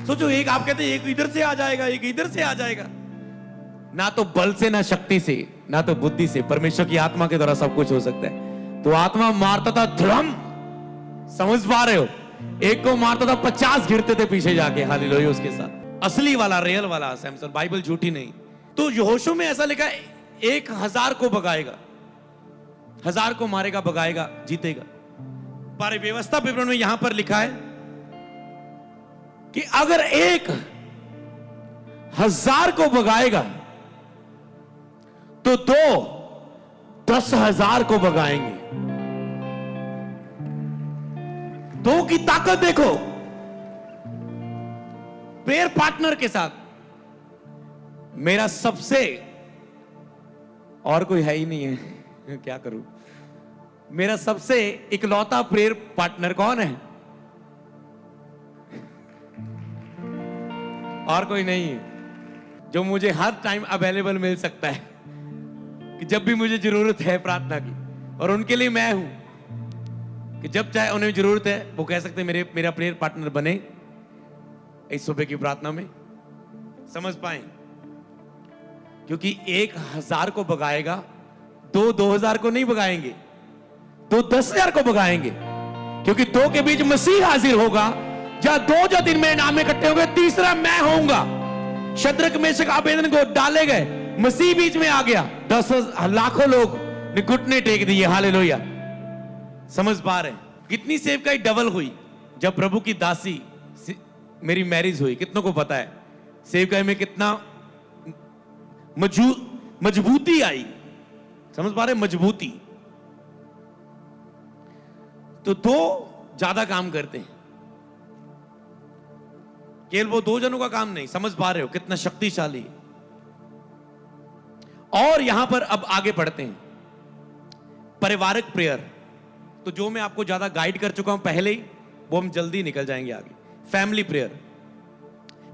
सोचो, एक आप कहते हैं एक इधर से आ जाएगा, एक इधर से आ जाएगा। ना तो बल से, ना शक्ति से, ना तो बुद्धि से, परमेश्वर की आत्मा के द्वारा सब कुछ हो सकता है। तो आत्मा मारता था धड़म, समझ पा रहे हो? एक को मारता था 50 गिरते थे पीछे जाके। हालेलुया। उसके साथ असली वाला, रियल वाला सैमसन, बाइबल झूठी नहीं। तो यहोशू में ऐसा लिखा है 1000 को भगाएगा, 1000 को मारेगा, भगाएगा, जीतेगा। पर व्यवस्था विवरण में यहां पर लिखा है कि अगर 1000 को भगाएगा तो 10,000 को भगाएंगे। 2 की ताकत देखो। पेयर पार्टनर के साथ मेरा सबसे, और कोई है ही नहीं है, क्या करूं? मेरा सबसे इकलौता प्रेयर पार्टनर कौन है? और कोई नहीं है, जो मुझे हर टाइम अवेलेबल मिल सकता है कि जब भी मुझे जरूरत है प्रार्थना की। और उनके लिए मैं हूं कि जब चाहे उन्हें जरूरत है वो कह सकते हैं मेरा प्रेयर पार्टनर बने इस सुबह की प्रार्थना में। समझ पाए? क्योंकि 1000 को भगाएगा, 2,000 को नहीं भगाएंगे, 10,000 को भगाएंगे। क्योंकि 2 के बीच मसीह हाजिर होगा। जहां 2 या 3 मेरे नाम में इकट्ठे होंगे, तीसरा मैं होऊंगा। शद्रक मेशक अबेदनगो डाले गए, मसीह बीच में आ गया, 10 लाखों लोग ने घुटने टेक दिए। हालेलुया। समझ पा रहे? कितनी सेवकाई डबल हुई जब प्रभु की दासी मेरी मैरिज हुई। कितनों को पता है सेवकाई में कितना मजबूती आई? समझ पा रहे? मजबूती। तो 2 ज्यादा काम करते हैं, केवल वो 2 जनों का काम नहीं। समझ पा रहे हो कितना शक्तिशाली? और यहां पर अब आगे बढ़ते हैं, पारिवारिक प्रेयर। तो जो मैं आपको ज्यादा गाइड कर चुका हूं पहले ही, वो हम जल्दी निकल जाएंगे आगे। फैमिली प्रेयर,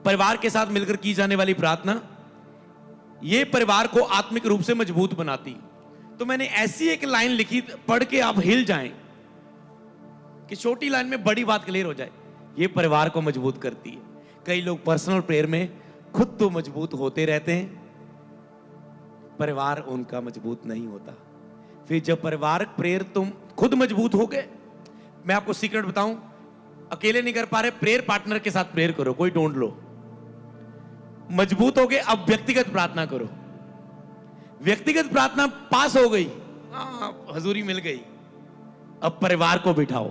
परिवार के साथ मिलकर की जाने वाली प्रार्थना, यह परिवार को आत्मिक रूप से मजबूत बनाती। तो मैंने ऐसी एक लाइन लिखी, पढ़ के आप हिल जाएं कि छोटी लाइन में बड़ी बात क्लियर हो जाए। यह परिवार को मजबूत करती है। कई लोग पर्सनल प्रेयर में खुद तो मजबूत होते रहते हैं, परिवार उनका मजबूत नहीं होता। फिर जब परिवारिक प्रेयर तुम खुद मजबूत हो गए, मैं आपको सीक्रेट बताऊं, अकेले नहीं कर पा रहे, प्रेयर पार्टनर के साथ प्रेयर करो, कोई ढूंढ लो। मजबूत हो गए, अब व्यक्तिगत प्रार्थना करो। व्यक्तिगत प्रार्थना पास हो गई, हजूरी मिल गई, अब परिवार को बिठाओ।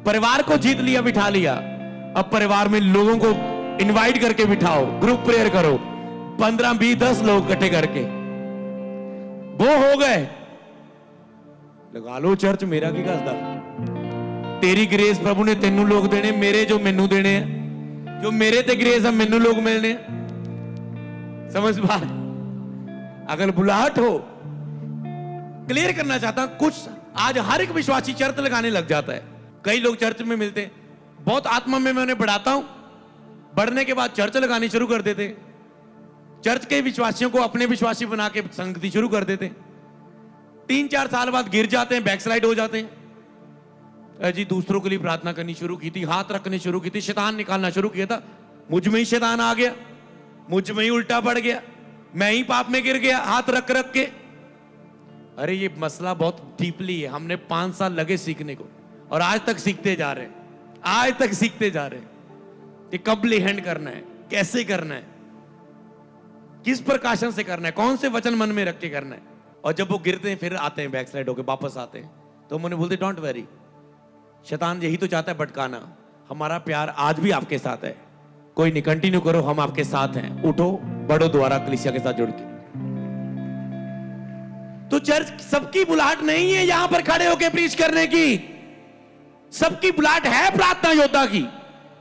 परिवार को जीत लिया, बिठा लिया, अब परिवार में लोगों को इनवाइट करके बिठाओ, ग्रुप प्रेयर करो, 15, 20, 10 लोग इकट्ठे करके। वो हो गए, लगा लो चर्च मेरा की कसदा। तेरी ग्रेस प्रभु ने तेनू लोग देने, मेरे जो मैनू देने हैं, जो मेरे ते ग्रेस है मैनू लोग मिलने। समझ पा? अगर बुलाहट हो, क्लियर करना चाहता हूं, कुछ आज हर एक विश्वासी चर्च लगाने लग जाता है। कई लोग चर्च में मिलते हैं, बहुत आत्मा में मैं उन्हें बढ़ाता हूं, बढ़ने के बाद चर्च लगानी शुरू कर देते हैं। चर्च के विश्वासियों को अपने विश्वासी बना के संगति शुरू कर देते हैं। 3-4 साल बाद गिर जाते हैं, बैकस्लाइड हो जाते हैं। जी दूसरों के लिए प्रार्थना करनी शुरू की थी, हाथ रखनी शुरू की थी, शैतान निकालना शुरू किया था, मुझ में ही शैतान आ गया, मुझ में ही उल्टा पड़ गया, मैं ही पाप में गिर गया हाथ रख रख के। अरे ये मसला बहुत डीपली है। हमने 5 साल लगे सीखने को और आज तक सीखते जा रहे हैं, आज तक सीखते जा रहे हैं कि कब हैंड करना है, कैसे करना है, किस प्रकाशन से करना है, कौन से वचन मन में रख के करना है। और जब वो गिरते हैं फिर आते हैं, बैकस्लाइड होकर वापस आते हैं, तो हम उन्हें बोलते डोंट वेरी, शैतान यही तो चाहता है भटकाना। हमारा प्यार आज भी आपके साथ है, कोई नहीं, कंटिन्यू करो, हम आपके साथ हैं, उठो बढ़ो दोबारा कलीसिया के साथ जुड़ के। तो चर्च सबकी बुलाहट नहीं है यहां पर खड़े होकर प्रीच करने की, सबकी बुलाहट है प्रार्थना योद्धा की,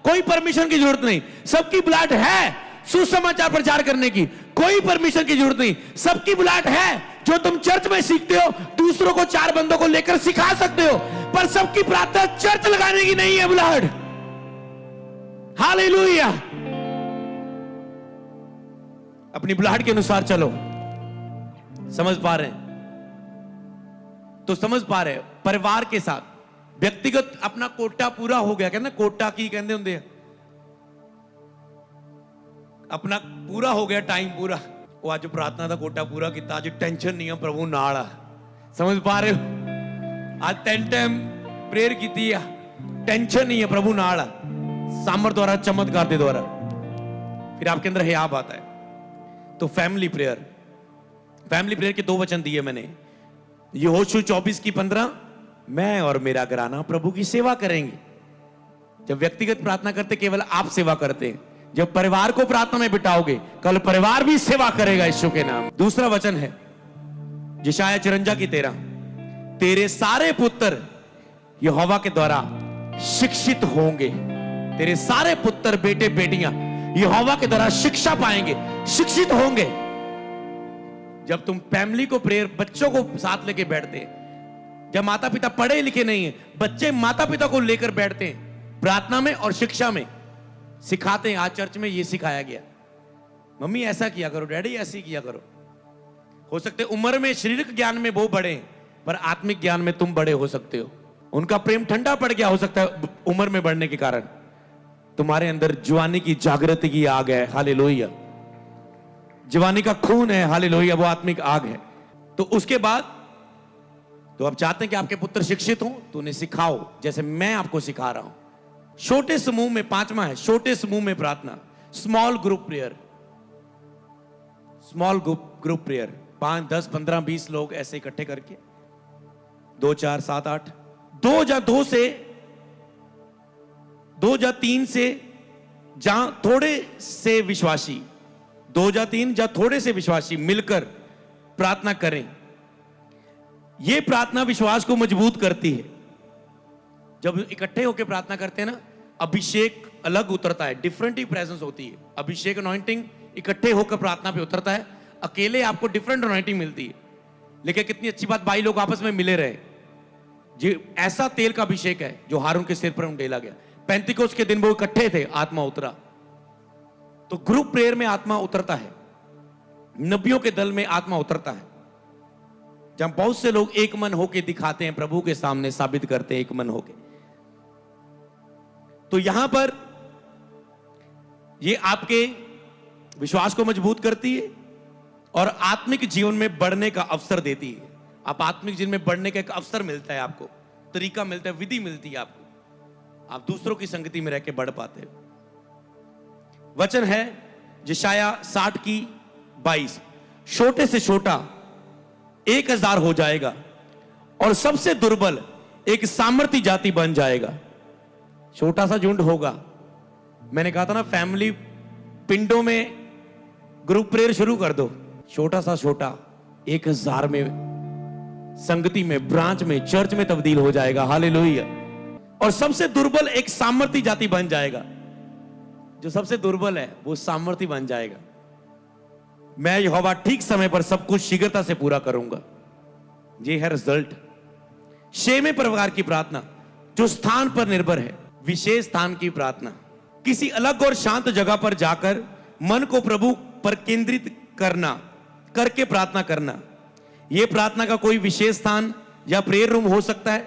कोई परमिशन की जरूरत नहीं। सबकी बुलाहट है सुसमाचार प्रचार करने की, कोई परमिशन की जरूरत नहीं। सबकी बुलाहट है जो तुम चर्च में सीखते हो, दूसरों को 4 बंदों को लेकर सिखा सकते हो, पर सबकी प्रार्थना चर्च लगाने की नहीं है बुलाहट। हालेलुया। अपनी बुलाहट के अनुसार चलो। समझ पा रहे हैं? तो समझ पा रहे हैं, परिवार के साथ व्यक्तिगत अपना कोटा पूरा हो गया, कहते ना कोटा की कहते होंगे, अपना पूरा हो गया टाइम पूरा, वो आज प्रार्थना का कोटा पूरा किया, आज टेंशन नहीं है, प्रभु नाल आ। समझ पा रहे हो? आज 10 टाइम प्रेयर की, टेंशन नहीं है, प्रभु नाल आ, सामर्थ द्वारा, चमत्कार के द्वारा। फिर आपके अंदर हियाब आता है। तो फैमिली प्रेयर, फैमिली प्रेयर के 2 वचन दिए मैंने, यहोशू 24:15, मैं और मेरा घराना प्रभु की सेवा करेंगे। जब व्यक्तिगत प्रार्थना करते केवल आप सेवा करते हैं, जब परिवार को प्रार्थना में बिठाओगे कल परिवार भी सेवा करेगा यीशु के नाम। दूसरा वचन है यशायाह 54:13, तेरे सारे पुत्र यहोवा के द्वारा शिक्षित होंगे। तेरे सारे पुत्र बेटे बेटियां यहोवा के द्वारा शिक्षा पाएंगे, शिक्षित होंगे। जब तुम फैमिली को प्रेयर, बच्चों को साथ लेके बैठते हैं, जब माता पिता पढ़े लिखे नहीं है, बच्चे माता पिता को लेकर बैठते हैं प्रार्थना में और शिक्षा में, सिखाते हैं। आज चर्च में ये सिखाया गया, मम्मी ऐसा किया करो, डैडी ऐसे ही किया करो। हो सकते उम्र में, शारीरिक ज्ञान में वो बड़े हैं, पर आत्मिक ज्ञान में तुम बड़े हो सकते हो। उनका प्रेम ठंडा पड़ गया हो सकता है उम्र में बढ़ने के कारण, तुम्हारे अंदर जवानी की जागृति की आग है, हालेलुया। जवानी का खून है, हालेलुया, वो आत्मिक आग है। तो उसके बाद तो आप चाहते हैं कि आपके पुत्र शिक्षित हो, तो उन्हें सिखाओ जैसे मैं आपको सिखा रहा हूं। छोटे समूह में, 5वां है छोटे समूह में प्रार्थना, small group prayer. Small group prayer 5, 10, 15, 20 लोग ऐसे इकट्ठे करके, 2, 4, 7, 8, 2 या 3 से, जहां थोड़े से विश्वासी, 2 या 3 या थोड़े से विश्वासी मिलकर प्रार्थना करें। यह प्रार्थना विश्वास को मजबूत करती है। जब इकट्ठे होकर प्रार्थना करते हैं ना, अभिषेक अलग उतरता है, डिफरेंट ही प्रेजेंस होती है। अभिषेक अनॉइंटिंग इकट्ठे होकर प्रार्थना पे उतरता है, अकेले आपको डिफरेंट अनॉइंटिंग मिलती है। लेकिन कितनी अच्छी बात, भाई लोग आपस में मिले रहे। ये ऐसा तेल का अभिषेक है जो हारून के सिर पर उंडेला गया। 35 के दिन वो इकट्ठे थे, आत्मा उतरा। तो ग्रुप प्रेयर में आत्मा उतरता है, नबियों के दल में आत्मा उतरता है, जब बहुत से लोग एक मन होके दिखाते हैं, प्रभु के सामने साबित करते हैं एक मन होके। तो यहां पर ये आपके विश्वास को मजबूत करती है और आत्मिक जीवन में बढ़ने का अवसर देती है। आप आत्मिक जीवन में बढ़ने का एक अवसर मिलता है, आपको तरीका मिलता है, विधि मिलती है आपको। आप दूसरों की संगति में रह के बढ़ पाते हो। वचन है यशायाह 60:22, छोटे से छोटा 1000 हो जाएगा और सबसे दुर्बल एक सामर्थी जाति बन जाएगा। छोटा सा झुंड होगा। मैंने कहा था ना, फैमिली पिंडों में ग्रुप प्रेयर शुरू कर दो। छोटा सा छोटा 1000 में, संगति में, ब्रांच में, चर्च में तब्दील हो जाएगा, हालेलुया। और सबसे दुर्बल एक सामर्थी जाति बन जाएगा। जो सबसे दुर्बल है वो सामर्थी बन जाएगा। मैं यहोवा ठीक समय पर सब कुछ शीघ्रता से पूरा करूंगा। ये है रिजल्ट। 6वें प्रकार की प्रार्थना जो स्थान पर निर्भर है, विशेष स्थान की प्रार्थना। किसी अलग और शांत जगह पर जाकर मन को प्रभु पर केंद्रित करके प्रार्थना करना। यह प्रार्थना का कोई विशेष स्थान या प्रेयर रूम हो सकता है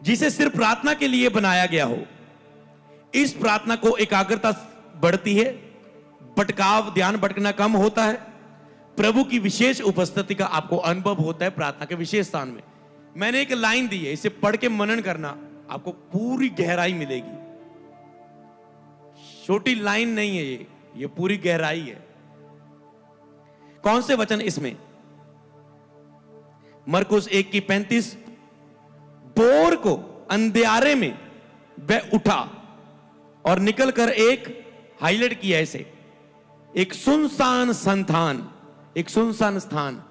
जिसे सिर्फ प्रार्थना के लिए बनाया गया हो। इस प्रार्थना को एकाग्रता बढ़ती है, भटकाव, ध्यान भटकना कम होता है, प्रभु की विशेष उपस्थिति का आपको अनुभव होता है प्रार्थना के विशेष स्थान में। मैंने एक लाइन दी है, इसे पढ़ के मनन करना, आपको पूरी गहराई मिलेगी। छोटी लाइन नहीं है ये पूरी गहराई है। कौन से वचन इसमें? मरकुस 1:35, बोर को अंधियारे में वह उठा और निकलकर एक, हाईलाइट किया ऐसे, एक सुनसान संस्थान, एक सुनसान स्थान,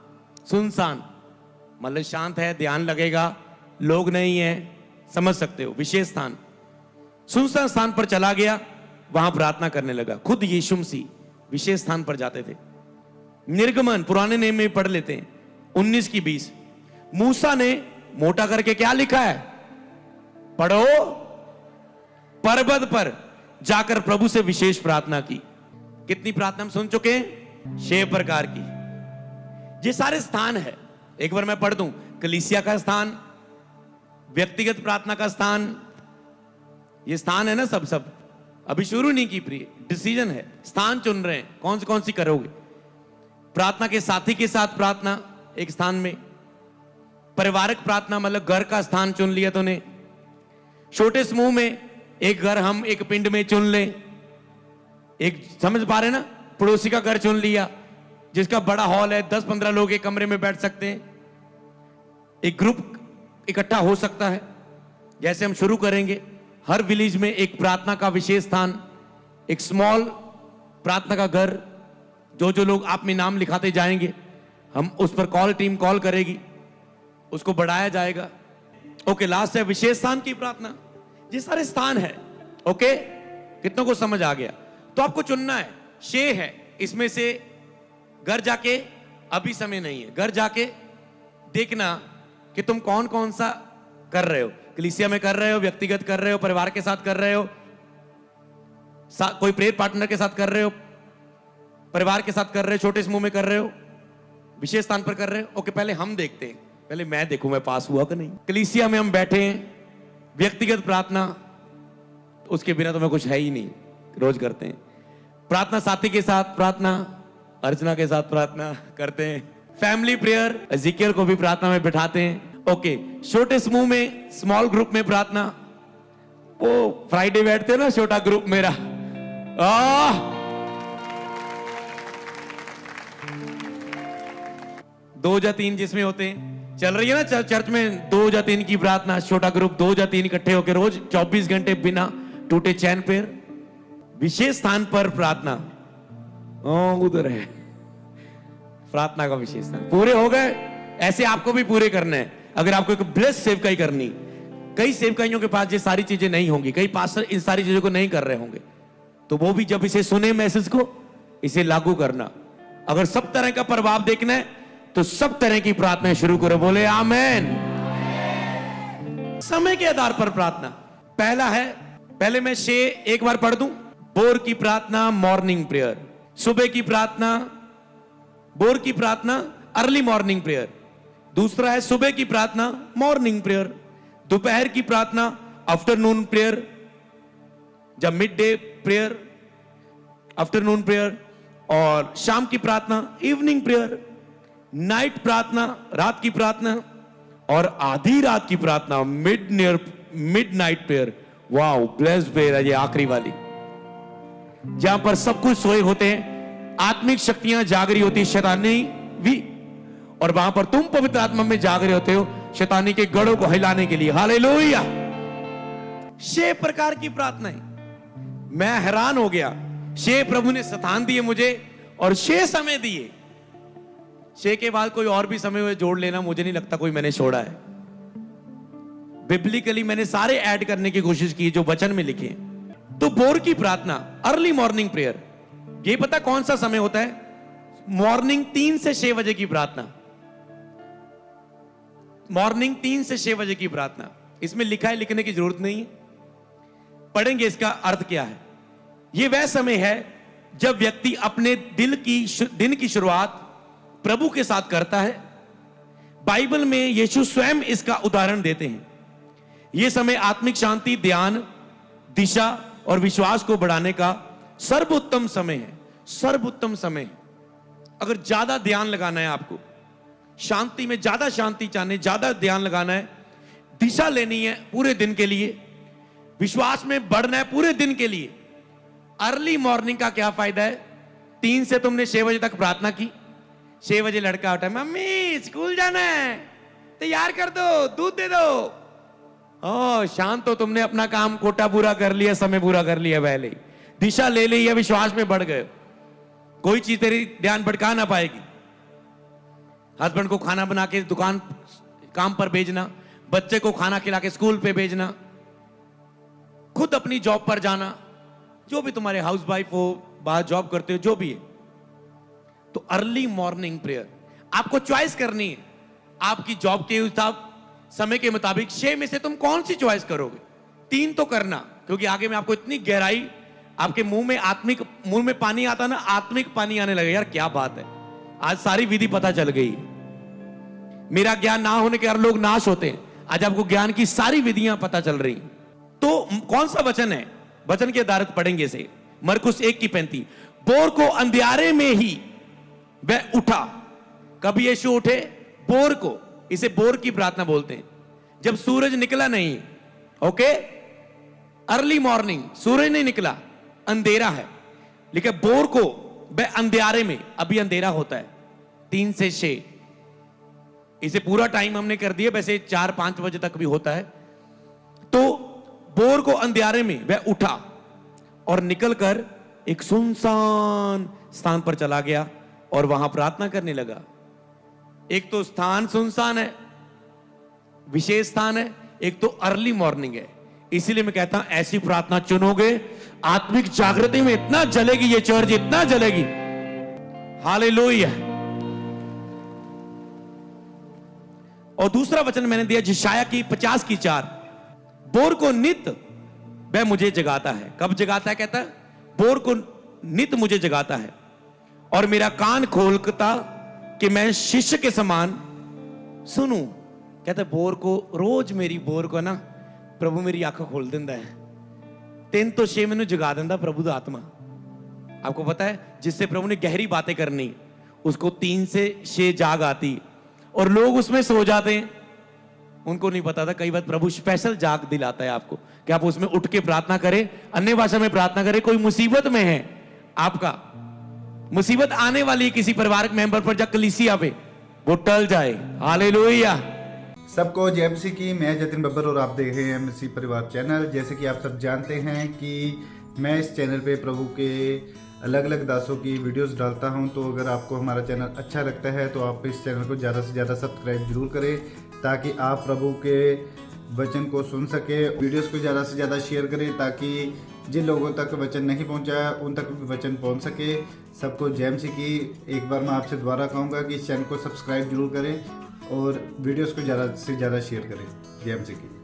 सुनसान मतलब शांत है, ध्यान लगेगा, लोग नहीं है, समझ सकते हो, विशेष स्थान। सुनसान स्थान पर चला गया, वहां प्रार्थना करने लगा। खुद यीशु मसीह विशेष स्थान पर जाते थे। निर्गमन पुराने नियम में पढ़ लेते हैं 19:20, मूसा ने मोटा करके क्या लिखा है, पढ़ो, पर्वत पर जाकर प्रभु से विशेष प्रार्थना की। कितनी प्रार्थना हम सुन चुके हैं? 6 प्रकार की। ये सारे स्थान है। एक बार मैं पढ़ दूं, कलीसिया का स्थान, व्यक्तिगत प्रार्थना का स्थान, ये स्थान है ना, सब अभी शुरू नहीं की प्रिय, डिसीजन है, स्थान चुन रहे हैं कौन सी करोगे। प्रार्थना के साथी के साथ प्रार्थना एक स्थान में, परिवारक प्रार्थना मतलब घर का स्थान चुन लिया तूने, छोटे समूह में एक घर हम एक पिंड में चुन ले, एक समझ पा रहे ना, पड़ोसी का घर चुन लिया जिसका बड़ा हॉल है, 10-15 लोग एक कमरे में बैठ सकते हैं, एक ग्रुप इकट्ठा हो सकता है। जैसे हम शुरू करेंगे हर विलेज में एक प्रार्थना का विशेष स्थान, एक स्मॉल प्रार्थना का घर, जो लोग आप में नाम लिखाते जाएंगे हम उस पर टीम कॉल करेगी, उसको बढ़ाया जाएगा। ओके, लास्ट है विशेष स्थान की प्रार्थना। ये सारे स्थान है, ओके, कितनों को समझ आ गया? तो आपको चुनना है, 6 है, इसमें से घर जाके, अभी समय नहीं है, घर जाके देखना कि तुम कौन सा कर रहे हो, कलीसिया में कर रहे हो, व्यक्तिगत कर रहे हो, परिवार के साथ कर रहे हो, कोई प्रेयर पार्टनर के साथ कर रहे हो, परिवार के साथ कर रहे हो, छोटे समूह में कर रहे हो, विशेष स्थान पर कर रहे हो। ओके, पहले हम देखते हैं, पहले मैं देखूं मैं पास हुआ कि नहीं। कलीसिया में हम बैठे हैं, व्यक्तिगत प्रार्थना उसके बिना तो मैं कुछ है ही नहीं, रोज करते हैं। प्रार्थना साथी के साथ प्रार्थना, अर्चना के साथ प्रार्थना करते हैं। फैमिली प्रेयर, एजिकियल को भी प्रार्थना में बिठाते हैं। ओके, छोटे समूह में, स्मॉल ग्रुप में प्रार्थना, वो फ्राइडे बैठते हैं ना, छोटा ग्रुप मेरा, 2 या 3 जिसमें होते हैं, चल रही है ना चर्च में 2 या 3 की प्रार्थना, छोटा ग्रुप 2 या 3 इकट्ठे होकर रोज 24 घंटे बिना टूटे चैन पर। विशेष स्थान पर प्रार्थना, उधर है प्रार्थना का विशेष स्थान। पूरे हो गए, ऐसे आपको भी पूरे करने हैं। अगर आपको एक ब्लेस सेवकाई करनी, कई सेवकाइयों के पास ये सारी चीजें नहीं होंगी, कई पास्टर इन सारी चीजों को नहीं कर रहे होंगे, तो वो भी जब इसे सुने मैसेज को, इसे लागू करना। अगर सब तरह का प्रभाव देखना है तो सब तरह की प्रार्थना शुरू करो, बोले आमेन। समय के आधार पर प्रार्थना, पहला है, पहले मैं 6 एक बार पढ़ दूं। बोर की प्रार्थना मॉर्निंग प्रेयर, सुबह की प्रार्थना, बोर की प्रार्थना अर्ली मॉर्निंग प्रेयर। दूसरा है सुबह की प्रार्थना मॉर्निंग प्रेयर, दोपहर की प्रार्थना आफ्टरनून प्रेयर, जब mid day prayer afternoon prayer, और शाम की प्रार्थना इवनिंग प्रेयर, नाइट प्रार्थना रात की प्रार्थना, और आधी रात की प्रार्थना mid night prayer. Wow, blessed prayer है ये आखिरी वाली, जहां पर सब कुछ सोए होते हैं, आत्मिक शक्तियां जाग रही होती है, शैतानी भी, और वहां पर तुम पवित्र आत्मा में जाग रहे होते हो शैतानी के गढ़ों को हिलाने के लिए। हालेलुया। 6 प्रकार की प्रार्थनाएं, मैं हैरान हो गया। 6 प्रभु ने स्थान दिए मुझे और 6 समय दिए। 6 के बाद कोई और भी समय जोड़ लेना, मुझे नहीं लगता कोई मैंने छोड़ा है। बिब्लिकली मैंने सारे ऐड करने की कोशिश की जो वचन में लिखे। तो बोर की प्रार्थना अर्ली मॉर्निंग प्रेयर, ये पता कौन सा समय होता है? मॉर्निंग 3 से 6 बजे की प्रार्थना, मॉर्निंग 3 से 6 बजे की प्रार्थना। इसमें लिखा है, लिखने की जरूरत नहीं है, पढ़ेंगे इसका अर्थ क्या है। यह वह समय है जब व्यक्ति अपने दिन की शुरुआत प्रभु के साथ करता है। बाइबल में यीशु स्वयं इसका उदाहरण देते हैं। यह समय आत्मिक शांति, ध्यान, दिशा और विश्वास को बढ़ाने का सर्वोत्तम समय है। सर्वोत्तम समय है। अगर ज्यादा ध्यान लगाना है आपको, शांति में ज्यादा शांति चाहने, ज्यादा ध्यान लगाना है, दिशा लेनी है पूरे दिन के लिए, विश्वास में बढ़ना है पूरे दिन के लिए, अर्ली मॉर्निंग का क्या फायदा है? 3 से तुमने 6 बजे तक प्रार्थना की, 6 बजे लड़का उठा, मम्मी स्कूल जाना है, तैयार कर दो, दूध दे दो। शांत तो तुमने अपना काम कोटा पूरा कर लिया, समय पूरा कर लिया, पहले ही दिशा ले ली है, विश्वास में बढ़ गए, कोई चीज तेरी ध्यान भटका ना पाएगी। हस्बैंड को खाना बना के दुकान काम पर भेजना, बच्चे को खाना खिला के स्कूल पे भेजना, खुद अपनी जॉब पर जाना, जो भी तुम्हारे हाउस वाइफ हो, बाहर जॉब करते हो, जो भी है। तो अर्ली मॉर्निंग प्रेयर आपको चॉइस करनी है, आपकी जॉब के हिसाब समय के मुताबिक 6 में से तुम कौन सी चॉइस करोगे? 3 तो करना, क्योंकि आगे में आपको इतनी गहराई, आपके मुंह में पानी आता ना, आत्मिक पानी आने लगे। यार क्या बात है, आज सारी विधि पता चल गई है। मेरा ज्ञान ना होने के हर लोग नाश होते हैं, आज आपको ज्ञान की सारी विधियां पता चल रही। तो कौन सा वचन है? वचन के आधारित पढ़ेंगे इसे। मरकुस 1:35, बोर को अंधियारे में ही वह उठा। कब यीशु उठे? बोर को, इसे बोर की प्रार्थना बोलते हैं। जब सूरज निकला नहीं, ओके, अर्ली मॉर्निंग, सूरज नहीं निकला, अंधेरा है, लेकिन बोर को वह अंधियारे में, अभी अंधेरा होता है 3 से 6, इसे पूरा टाइम हमने कर दिया, वैसे 4-5 बजे तक भी होता है। तो बोर को अंधियारे में वह उठा और निकलकर एक सुनसान स्थान पर चला गया और वहां प्रार्थना करने लगा। एक तो स्थान सुनसान है, विशेष स्थान है, एक तो अर्ली मॉर्निंग है। इसीलिए मैं कहता हूं ऐसी प्रार्थना चुनोगे, आत्मिक जागृति में इतना जलेगी ये चर्च, इतना जलेगी। हालेलुया। और दूसरा वचन मैंने दिया यशायाह की 50:4, बोर को नित वह मुझे जगाता है। कब जगाता है? कहता है बोर को नित मुझे जगाता है और मेरा कान खोलता कि मैं शिष्य के समान सुनूं। कहता है बोर को, रोज मेरी बोर को ना प्रभु मेरी आंखें खोल देता है। 3 तो 6 मैंने जगा देता प्रभु दा आत्मा। आपको पता है जिससे प्रभु ने गहरी बातें करनी, उसको 3 से 6 जाग आती और लोग उसमें सो जाते हैं। उनको नहीं पता था कई बार प्रभु स्पेशल जाग दिलाता है आपको कि आप उसमें उठ के प्रार्थना करें, अन्य भाषा में प्रार्थना करें। कोई मुसीबत में है, आपका मुसीबत आने वाली है किसी परिवार मेंबर पर, जब कलीसिया पे वो टल जाए। हालेलुया। सबको जय मसीह की। मैं जतिन बब्बर और आप देख रहे हैं मसीह परिवार चैनल। जैसे कि आप सब जानते हैं कि मैं इस चैनल पे प्रभु के अलग अलग दासों की वीडियोस डालता हूं, तो अगर आपको हमारा चैनल अच्छा लगता है तो आप इस चैनल को ज़्यादा से ज़्यादा सब्सक्राइब जरूर करें, ताकि आप प्रभु के वचन को सुन सके। वीडियोस को ज़्यादा से ज़्यादा शेयर करें ताकि जिन लोगों तक वचन नहीं पहुंचा उन तक भी वचन पहुंच सके। सबको जय मसीह की। एक बार मैं आपसे दोबारा कहूँगा कि इस चैनल को सब्सक्राइब जरूर करें और वीडियोस को ज़्यादा से ज़्यादा शेयर करें। जय मसीह की।